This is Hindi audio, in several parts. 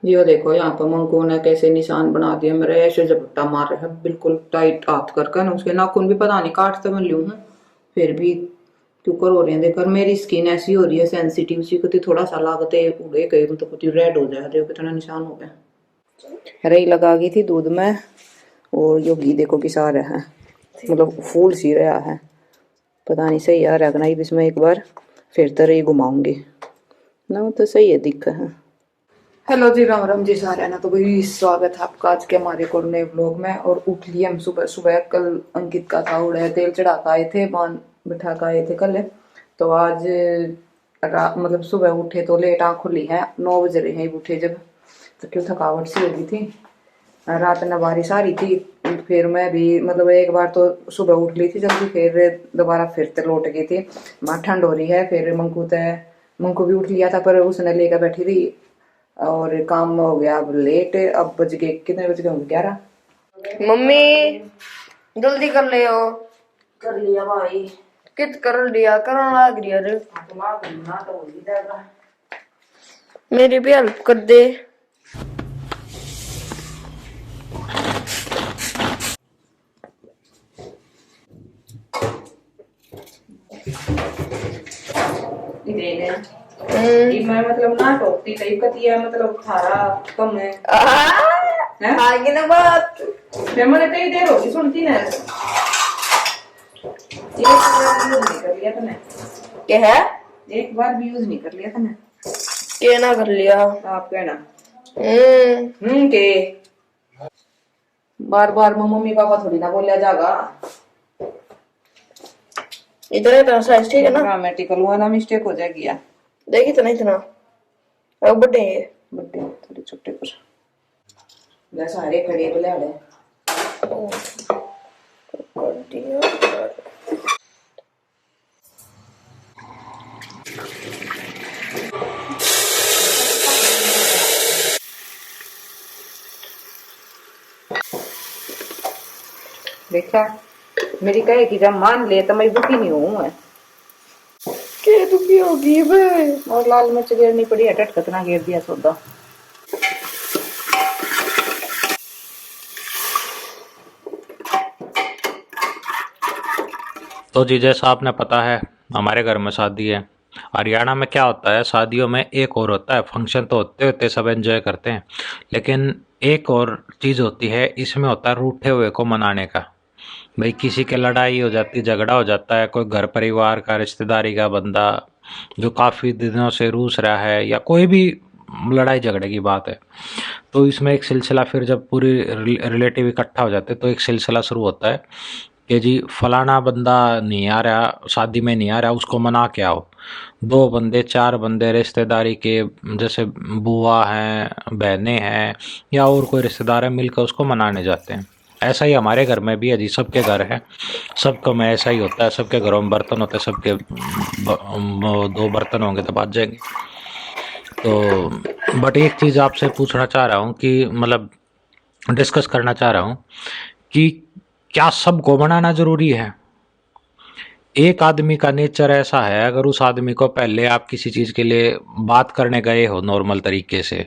ये देखो यहाँ पर मंकू ने कैसे निशान बना दिया मेरे, ऐसे झपट्टा मार रहा है बिल्कुल टाइट हाथ करके ना। उसके नाखून भी पता नहीं काट तो मैं लूँ हूँ फिर भी क्यों कर हो रहे हैं। देखकर मेरी स्किन ऐसी हो रही है सेंसिटिव सी, कुछ थोड़ा सा लागते उड़े गए मतलब कुछ रेड हो जाए। देखो कितना निशान हो गया। रही लगा गई थी दूध में और यो घी देखो किसा रहा है, मतलब फूल सी रहा है। पता नहीं सही आ रहा है नहीं, इसमें एक बार फिर तरह ही घुमाऊंगी ना तो सही है दिख है। हेलो जी, राम राम जी सारे ना। तो भाई स्वागत है आपका आज के हमारे एक और नए व्लॉग में। और उठ लिए हम सुबह सुबह, कल अंकित का था उड़े तेल चढ़ा कर आए थे, बांध बिठा कर आए थे कल। तो आज मतलब सुबह उठे तो लेट आँख खुली है, 9 बज रहे हैं उठे जब। तो क्यों थकावट सी हो गई थी, रात में बारिश आ रही थी। फिर मैं भी मतलब एक बार तो सुबह उठ ली थी जल्दी, फिर दोबारा फिर से लौट गई थी। माँ ठंड हो रही है, फिर मंकू भी उठ लिया था पर उसने लेकर बैठी रही और काम हो गया अब लेट। अब बज गए कितने बज गए होंगे, 11। मम्मी जल्दी कर ले हो। कर लिया भाई, कित कर लिया करना लाग रही है रे। तो हो ही जाएगा। मेरी भी हेल्प कर दे। मैं मतलब ना टोकती कई कतिया मतलब थारा कम है आगे ना बात। मैं मैंने कई देर होगी सुनती ना। एक बार भी यूज नहीं कर लिया तूने, क्या है? एक बार भी यूज नहीं कर लिया तूने। क्या ना कर लिया? आप कहना हम्म। के बार बार मम्मी पापा थोड़ी ना बोलिया जाएगा। इतना इतना साइज ठीक है ना? ग्रामेटिकल हुआ ना मिस्टेक हो जाएगी यार। देख इतना इतना अब बड़े हैं। बड़े थोड़े छोटे पर जैसा हरे खड़े बोले हड़े देखा। मेरी कहे कि जब मान ले तो मैं दुखी नहीं हूँ मैं। क्या दुखी होगी भाई? और लाल मिर्च गिरनी पड़ी है, टट कितना गिर दिया सौदा। तो जी जैसा आपने पता है हमारे घर में शादी है। हरियाणा में क्या होता है, शादियों में एक और होता है, फंक्शन तो होते होते सब एंजॉय करते हैं, लेकिन एक और चीज़ होती है इसमें, होता है रूठे हुए को मनाने का। भाई किसी के लड़ाई हो जाती, झगड़ा हो जाता है, कोई घर परिवार का रिश्तेदारी का बंदा जो काफ़ी दिनों से रूस रहा है, या कोई भी लड़ाई झगड़े की बात है, तो इसमें एक सिलसिला, फिर जब पूरी रिलेटिव इकट्ठा हो जाते हैं तो एक सिलसिला शुरू होता है कि जी फलाना बंदा नहीं आ रहा, शादी में नहीं आ रहा, उसको मना के आओ। 2 बंदे 4 बंदे रिश्तेदारी के, जैसे बुआ हैं, बहनें हैं, या और कोई रिश्तेदार है, मिलकर उसको मनाने जाते हैं। ऐसा ही हमारे घर में भी है जी, सबके घर है, सबको में ऐसा ही होता है, सबके घरों में बर्तन होते हैं, सबके 2 बर्तन होंगे तो बात जाएंगे। तो बट एक चीज़ आपसे पूछना चाह रहा हूँ कि मतलब डिस्कस करना चाह रहा हूँ कि क्या सबको बनाना ज़रूरी है? एक आदमी का नेचर ऐसा है, अगर उस आदमी को पहले आप किसी चीज़ के लिए बात करने गए हो नॉर्मल तरीके से,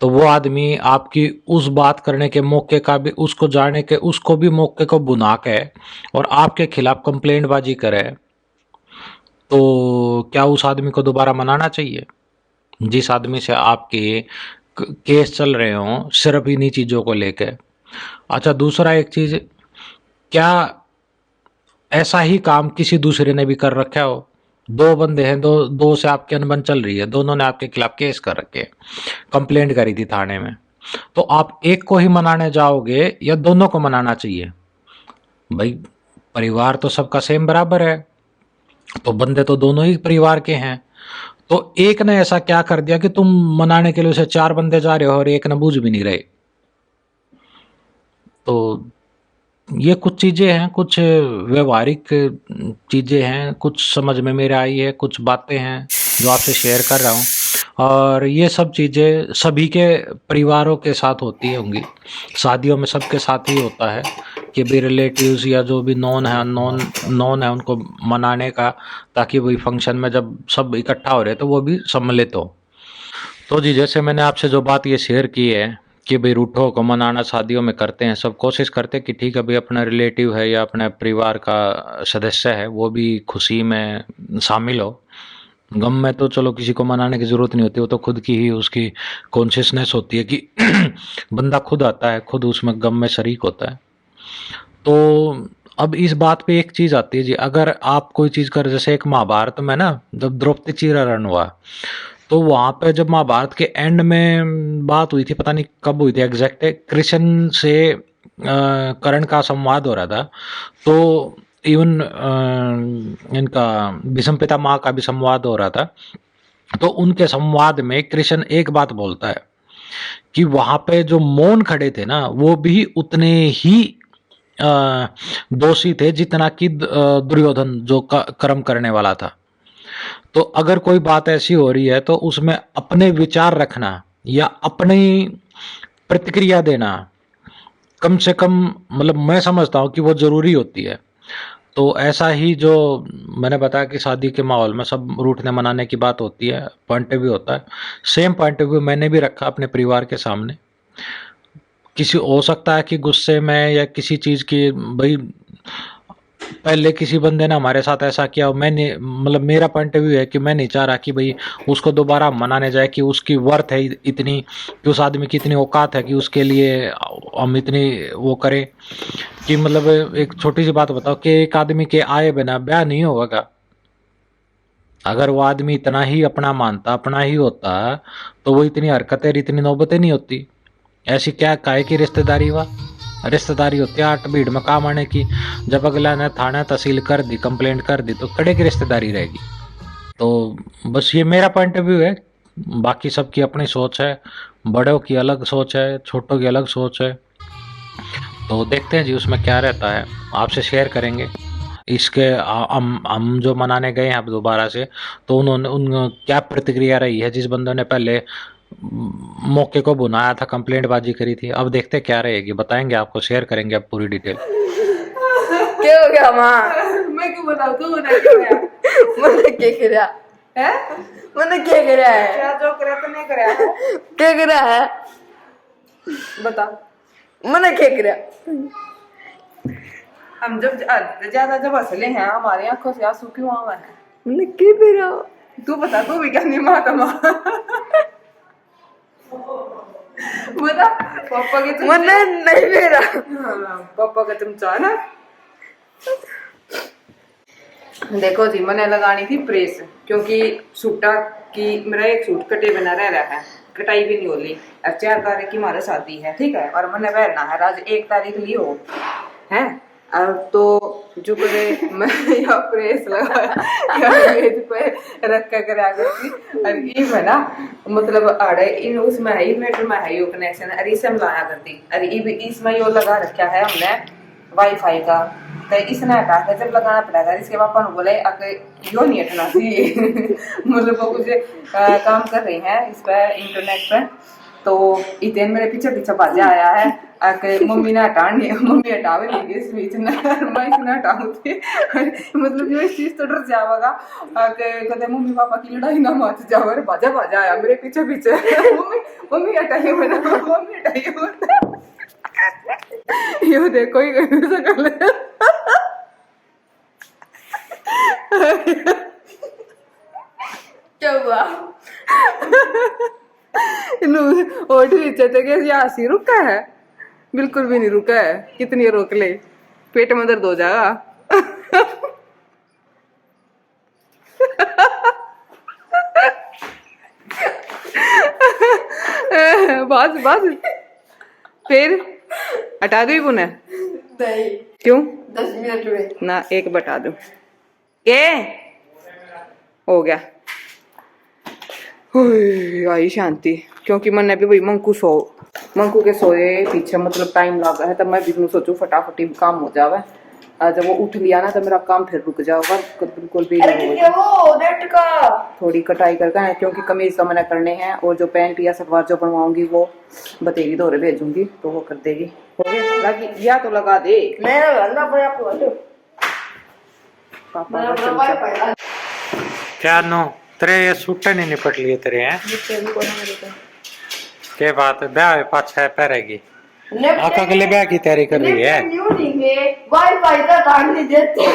तो वो आदमी आपकी उस बात करने के मौके का भी, उसको जाने के, उसको भी मौके को बुना के और आपके खिलाफ कंप्लेंटबाजी करे, तो क्या उस आदमी को दोबारा मनाना चाहिए? जिस आदमी से आपके केस चल रहे हों सिर्फ इन्हीं चीज़ों को लेके। अच्छा, दूसरा एक चीज़, क्या ऐसा ही काम किसी दूसरे ने भी कर रखा हो? 2 बंदे हैं, दो से आपकी अनबन चल रही है, दोनों ने आपके खिलाफ केस कर रखे, कंप्लेंट करी थी थाने में, तो आप एक को ही मनाने जाओगे या दोनों को मनाना चाहिए? भाई परिवार तो सबका सेम बराबर है, तो बंदे तो दोनों ही परिवार के हैं, तो एक ने ऐसा क्या कर दिया कि तुम मनाने के लिए उसे 4 बंदे जा रहे हो और एक ने बूझ भी नहीं रहे? तो ये कुछ चीज़ें हैं, कुछ व्यवहारिक चीज़ें हैं, कुछ समझ में मेरे आई है, कुछ बातें हैं जो आपसे शेयर कर रहा हूँ। और ये सब चीज़ें सभी के परिवारों के साथ होती होंगी, शादियों में सबके साथ ही होता है कि भी रिलेटिव्स या जो भी नॉन है, नॉन है, उनको मनाने का, ताकि वही फंक्शन में जब सब इकट्ठा हो रहे तो वो भी सम्मिलित हो। तो जी जैसे मैंने आपसे जो बात ये शेयर की है कि भाई रूठों को मनाना शादियों में करते हैं, सब कोशिश करते हैं कि ठीक है भाई अपना रिलेटिव है या अपने परिवार का सदस्य है वो भी खुशी में शामिल हो। गम में तो चलो किसी को मनाने की ज़रूरत नहीं होती, वो तो खुद की ही उसकी कॉन्शियसनेस होती है कि बंदा खुद आता है, खुद उसमें गम में शरीक होता है। तो अब इस बात पे एक चीज़ आती है जी, अगर आप कोई चीज़ कर, जैसे एक महाभारत में ना जब द्रौपदी चीरहरण हुआ, तो वहाँ पे जब महाभारत के एंड में बात हुई थी, पता नहीं कब हुई थी एग्जैक्ट, कृष्ण से कर्ण का संवाद हो रहा था, तो इवन इनका भीष्म पितामह का भी संवाद हो रहा था। तो उनके संवाद में कृष्ण एक बात बोलता है कि वहां पे जो मौन खड़े थे ना वो भी उतने ही दोषी थे जितना कि दुर्योधन जो कर्म करने वाला था। तो अगर कोई बात ऐसी हो रही है तो उसमें अपने विचार रखना या अपनी प्रतिक्रिया देना कम से कम, मतलब मैं समझता हूँ कि वो जरूरी होती है। तो ऐसा ही जो मैंने बताया कि शादी के माहौल में सब रूठने मनाने की बात होती है, पॉइंट ऑफ व्यू होता है, सेम पॉइंट ऑफ व्यू मैंने भी रखा अपने परिवार के सामने। किसी हो सकता है कि गुस्से में या किसी चीज़ की, भाई पहले किसी बंदे ने हमारे साथ ऐसा किया, मैंने मतलब मेरा पॉइंट ऑफ व्यू है कि मैं नहीं चाह रहा कि भाई उसको दोबारा मनाने जाए, कि उसकी वर्थ है इतनी, कि उस आदमी की इतनी औकात है कि उसके लिए हम इतनी वो करें कि, मतलब एक छोटी सी बात बताओ कि एक आदमी के आए बिना ब्याह नहीं होगा। अगर वो आदमी इतना ही अपना मानता, अपना ही होता, तो वो इतनी हरकतें इतनी नौबतें नहीं होती। ऐसी क्या काहे की रिश्तेदारी हुआ, रिश्तेदारी होती है आठ भीड़ में काम आने की। जब अगला ने थाना तहसील कर दी, कंप्लेंट कर दी, तो कड़े की रिश्तेदारी रहेगी। तो बस ये मेरा पॉइंट ऑफ व्यू है, बाकी सबकी अपनी सोच है, बड़ों की अलग सोच है, छोटों की अलग सोच है। तो देखते हैं जी उसमें क्या रहता है, आपसे शेयर करेंगे इसके। हम जो मनाने गए हैं अब दोबारा से, तो उन्होंने उन क्या प्रतिक्रिया रही है, जिस बंदों ने पहले मौके को बुनाया था, कंप्लेंट बाजी करी थी, अब देखते क्या रहेगी, बताएंगे आपको, शेयर करेंगे अब पूरी डिटेल। क्या हो गया माँ? मैं क्यों बताऊँ, तू बता क्या है? मैंने क्या करा हैं? मैंने क्या करा है? क्या जो करा तो नहीं करा है? क्या करा है? बता। मैंने क्या करा? हम जब ज्यादा जब हंसले हैं, हमारी आंखों से आंसू क्यों आ रहे हैं? मैंने क्या करा? तू बता, तू भी क्या नहीं माता माँ? बता। पापा के चमचा। मैंने नहीं करा। हाँ, पापा का चमचा ना। देखो जी, मैंने लगानी थी प्रेस, क्योंकि सूटा की मेरा एक सूट कटे बना रह रहा है, कटाई भी नहीं हो रही। अब 4 तारीख की हमारी शादी है, ठीक है, और मैंने पहनना है, आज 1 तारीख ली हो है। अब तो जो करे मैं या प्रेस लगाया या मेज पे रख कर आ गई। और ये बना मतलब अड़े इन उसमें है, इन्वर्टर में है यो कनेक्शन, अरे इसे हम लाया करती, अरे इसमें यो लगा रखा है हमने वाईफाई का, तो इसने हटा के जब लगाना पड़ेगा। इसके पापा ने बोले अगर यो नहीं हटना चाहिए मतलब वो कुछ काम कर रहे हैं इस पर इंटरनेट पर, तो इतने मेरे पीछे पीछे बाजा आया है आके मम्मी ने हटानी, मम्मी हटावे नहीं इस बीच में, मैं इसने हटाऊँ थे मतलब जो इस चीज तो डर जाएगा आके कहते मम्मी पापा की लड़ाई ना मच जाओ, अरे बाजा बाजा आया मेरे पीछे पीछे मम्मी मम्मी हटाइए मैंने, मम्मी हटाइए यो देखो ही कैसे कर ले क्या हुआ? ओठ नीचे तक हंसी रुका है, बिल्कुल भी नहीं रुका है, कितनी रोक ले पेट में दर्द हो जाएगा बस बस फिर हटा दू पुनः? नहीं, क्यों? 10 मिनट में ना एक बता दू, ये हो गया। आई शांति, क्योंकि मैंने भी भाई मंकू के सोए पीछे मतलब टाइम लगा है, तब मैं भी सोचू फटाफटी काम हो जावे। जब वो उठ लिया ना तो मेरा काम फिर रुक जाएगा, बिल्कुल भी नहीं होगा। वो नेट का थोड़ी कटाई करके है, क्योंकि कमीज तो मैंने करने हैं, और जो पैंट या सलवार जो बनवाऊंगी वो बतेगी, दौरे भेजूंगी तो वो कर देगी। हो गया लगी या तो लगा दे। मैं लगा पर आपको पापा का चमचा। क्या नो तेरे ये सूटे नहीं निपट लिए तेरे हैं नीचे भी कोना मेरे को के बात ब्याह पाछा पैरेगी लेफ्ट आका अगले ब्याह की तैयारी कर रही है न्यू नहीं है वाईफाई का कार्ड नहीं देते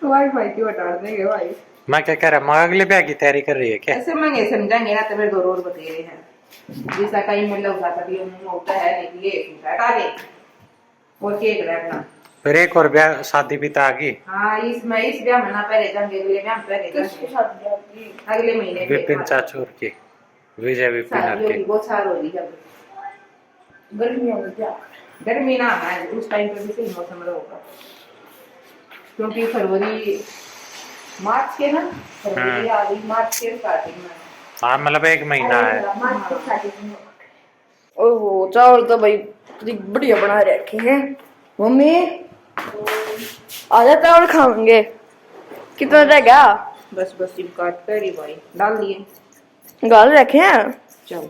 वाईफाई क्यों हटा देंगे भाई मैं क्या कह रहा मैं अगले ब्याह की तैयारी कर रही है क्या ऐसे मंगे समझाएंगे ना तो फिर दो रोड बतेरे हैं जैसा कहीं मतलब उठा कर मुंह होता है नहीं ये सूट हटा दे और केक रखना फिर एक और ब्याह शादी भी तो आ गई हाँ इस ब्याह में ना पहले जाएंगे अगले ब्याह में पहले किसके जाएंगे साथ जाती अगले महीने विपिन चाचूर की विजय विपिन शादी की होगी बहुत सार होगी जब गर्मियों में क्या गर्मी ना है उस टाइम पे भी सही मौसम रहेगा क्योंकि फरवरी मार्च के ना फरवरी आ गई मार्च के स्टार्टिंग में हाँ मतलब एक महीना है मार्च के स्टार्टिंग में ओहो चावल तो भाई बढ़िया बना रखे हैं मम्मी आधा चावल खाएंगे कितना रह गया बस सिम काट कर ही भाई डाल दिए गाल रखे हैं चल